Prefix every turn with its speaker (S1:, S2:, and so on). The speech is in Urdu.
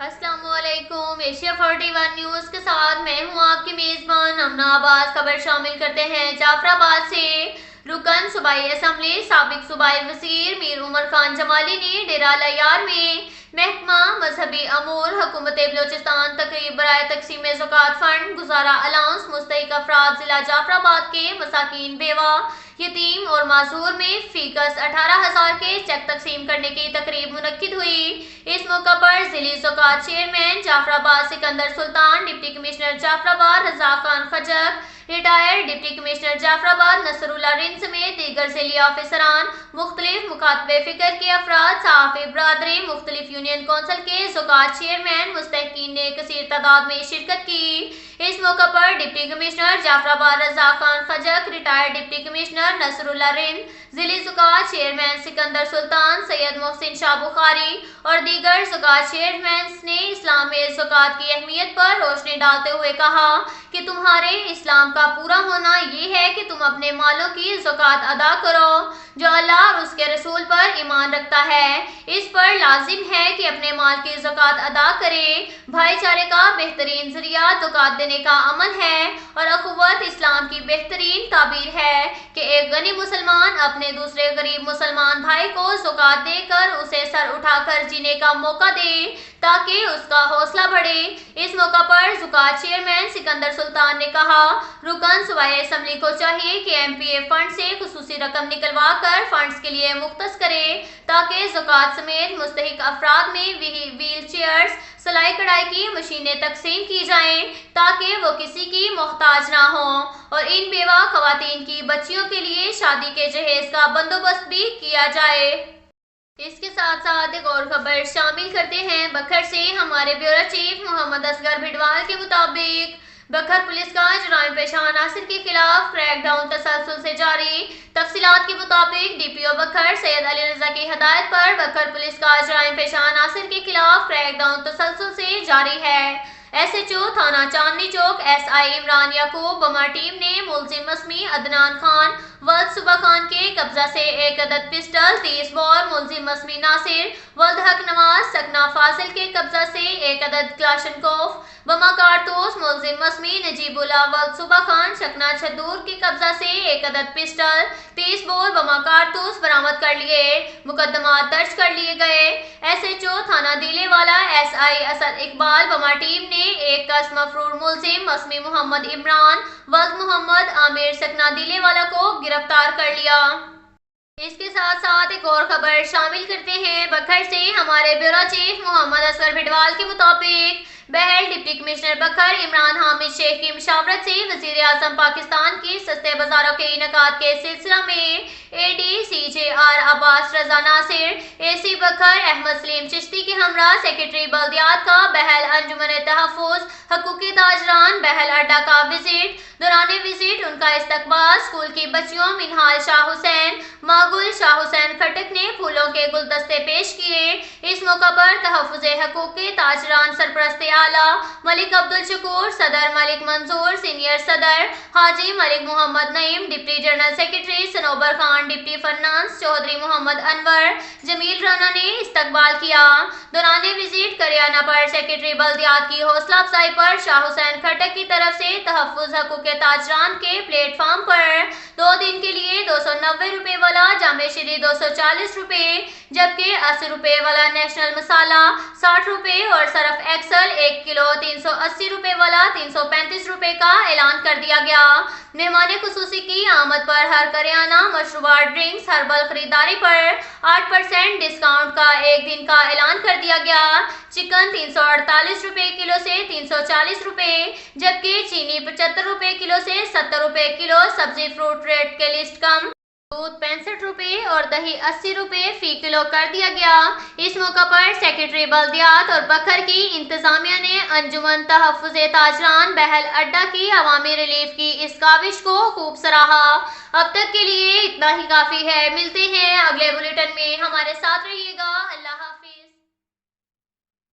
S1: السلام علیکم۔ ایشیا 41 نیوز کے ساتھ میں ہوں آپ کی میزبان امنا عباس۔ خبر شامل کرتے ہیں جعفر آباد سے۔ رکن صوبائی اسمبلی سابق صوبائی وزیر میر عمر خان جمالی نے ڈیرہ لیار میں محکمہ مذہبی امور حکومت بلوچستان تقریب برائے تقسیم زکوٰۃ فنڈ گزارا الاؤنس مستحق افراد ضلع جعفر آباد کے مساکین، بیوہ، یتیم اور معذور میں فی کس 18,000 کے چیک تقسیم کرنے کی تقریب منعقد ہوئی۔ اس موقع پر ضلعی زکوٰۃ چیئرمین جعفر آباد سکندر سلطان، ڈپٹی کمشنر جعفر آباد Raza Khan خجک، retired deputy commissioner جعفر آباد نصر اللہ رند سمیت دیگر ضلعی افسران، مختلف مکاتب فکر کے افراد، صحافی برادری، مختلف یونین کونسل کے زکوٰۃ چیئرمین، مستحقین نے کثیر تعداد میں شرکت کی۔ اس موقع پر ڈپٹی کمشنر جعفر آباد Raza Khan خجک، retired deputy commissioner نصر اللہ رند، ضلعی زکوٰۃ چیئرمین سکندر سلطان، سید محسن شاہ بخاری اور دیگر زکوٰۃ چیئرمینز نے اسلام میں زکوٰۃ کی اہمیت پر روشنی ڈالتے ہوئے کہا کہ تمہارے اسلام کا پورا ہونا یہ ہے کہ تم اپنے مالوں کی زکوٰۃ ادا کرو۔ جو اللہ اور اس کے رسول پر ایمان رکھتا ہے اس پر لازم ہے کہ اپنے مال کی زکوٰۃ ادا کرے۔ بھائی چارے کا بہترین ذریعہ زکوٰۃ دینے کا عمل ہے اور اخوت اسلام کی بہترین تعبیر ہے کہ ایک غنی مسلمان اپنے دوسرے غریب مسلمان بھائی کو زکوٰۃ دے کر اسے سر اٹھا کر جینے کا موقع دے تاکہ اس کا حوصلہ بڑھے۔ اس موقع پر زکوٰۃ چیئرمین سکندر سلطان نے کہا رکن صوبائی اسمبلی کو چاہیے کہ ایم پی اے فنڈ سے خصوصی رقم نکلوا کر فنڈز کے لیے مختص کرے تاکہ زکوٰۃ سمیت مستحق افراد میں ویل چیئرز، سلائی کڑھائی کی مشینیں تقسیم کی جائیں تاکہ وہ کسی کی محتاج نہ ہوں اور ان بیوہ خواتین کی بچیوں کے لیے شادی کے جہیز کا بندوبست بھی کیا جائے۔ اس کے ساتھ ساتھ ایک اور خبر شامل کرتے ہیں بکھر سے۔ ہمارے بیورو چیف محمد اصغر بھٹوال کے مطابق بکھر پولیس کا جرائم پیشہ عناصر کے خلاف کریک ڈاؤن تسلسل سے جاری۔ تفصیلات کے مطابق ڈی پی او بکھر سید علی رضا کی ہدایت پر بکھر پولیس کا جرائم پیشہ عناصر کے خلاف کریک ڈاؤن تسلسل سے جاری ہے۔ ایس ایچ او تھانہ چاندنی چوک ایس آئی عمران یعقوب بما ٹیم نے ملزم مسمی عدنان خان ولد صبح خان کے قبضہ سے ایک عدد پسٹل 30 بور، ملزم مسمی ناصر ولد حق نواز سکنا فاضل کے قبضہ سے ایک عدد کلاشنکوف بما کارتوس، ملزم مسمی نجیب اللہ ولد صبح خان شکنا چھدور کے قبضہ سے ایک عدد پسٹل 30 بور بما کارتوس برآمد کر لیے۔ مقدمات درج کر لیے گئے۔ ایس ایچ او تھانہ دیلے والا ایس آئی اسد اقبال بما ٹیم نے ایک کس مفرور ملزم مسمی محمد عمران ولد محمد عامر سکنا دیلے والا کو گرفتار کر لیا۔ اس کے ساتھ ساتھ ایک اور خبر شامل کرتے ہیں بکھر سے۔ ہمارے بیورو چیف محمد اصغر بھٹوال کے مطابق بہل ڈپٹی کمشنر بکھر عمران حامد شیخ کی مشاورت سے وزیر اعظم پاکستان کی سستے بازاروں کے انعقاد کے سلسلہ میں اے ڈی سی جے آر عباس رضا ناصر، اے سی بکھر احمد سلیم چشتی کے ہمراہ سیکرٹری بلدیات کا بہل انجمن تحفظ حقوقی تاجران بہل اڈا کا وزٹ۔ دوران وزٹ ان کا استقبال اسکول کی بچیوں منہال شاہ حسین، ماگل شاہ حسین کھٹک نے پھولوں کے گلدستے پیش کیے۔ اس موقع پر تحفظ حقوق کے تاجران سرپرست اعلیٰ ملک عبدالشکور، صدر ملک منظور، سینئر صدر حاجی ملک محمد نعیم، ڈپٹی جنرل سیکرٹری صنوبر خان، ڈپٹی فنانس چودھری محمد انور جمیل رانا نے استقبال کیا۔ دوران وزٹ کریانہ پر سیکرٹری بلدیات کی حوصلہ افزائی پر شاہ حسین کھٹک کی طرف سے تحفظ حقوق کے تاجران کے پلیٹ فارم پر 2 دن کے لیے 290 روپے والا جامع شری 240 روپے، جبکہ 80 روپے والا نیشنل مسالہ 60 روپے اور سرف ایکسل 1 کلو 380 روپے والا 335 روپے کا اعلان کر دیا گیا۔ مہمان خصوصی کی آمد پر ہر کریانہ مشروبات ڈرنکس ہربل خریداری پر 8% ڈسکاؤنٹ کا 1 دن کا اعلان کر دیا گیا۔ چکن 348 روپے کلو سے 340 روپے، جبکہ چینی 75 روپے کلو سے 70 روپے کلو، سبزی فروٹ ریٹ کے لسٹ کم، دودھ 65 روپے اور دہی 80 روپے فی کلو کر دیا گیا۔ اس موقع پر سیکرٹری بلدیات اور بکھر کی انتظامیہ نے انجمن تحفظ تاجران بہل اڈا کی عوامی ریلیف کی اس کاوش کو خوب سراہا۔ اب تک کے لیے اتنا ہی کافی ہے۔ ملتے ہیں اگلے بلیٹن میں، ہمارے ساتھ رہیے گا۔ اللہ حافظ۔